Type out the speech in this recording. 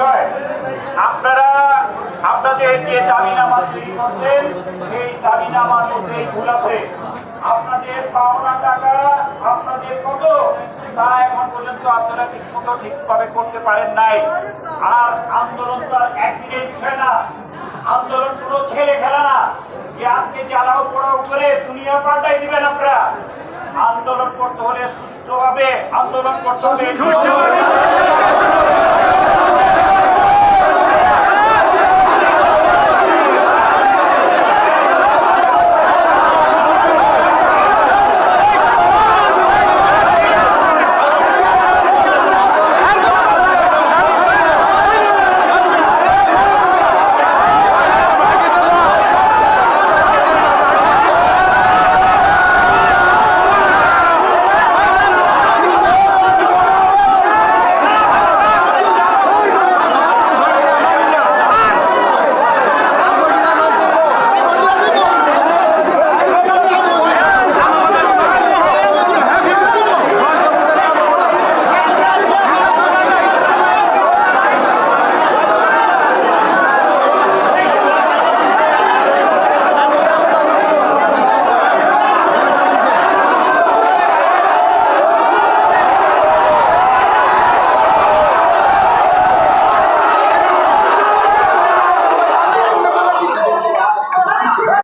বিষয়, আপনারা আপনাদের যে দাবিনামা তৈরি করছেন সেই দাবিনামার মধ্যে ভুল আছে। আপনাদের পাওনা টাকা আপনাদের কত তা এখন পর্যন্ত আপনারা ঠিকভাবে করতে পারেন নাই। আর আন্দোলন তো আর একদিনের বিষয় না, আন্দোলন কোনো ছেলে খেলা না যে আজকে জ্বালাও পোড়াও করে দুনিয়া পাল্টাই দিবেন। আপনারা আন্দোলন করতে হলে সুষ্ঠুভাবে আন্দোলন করতে হবে।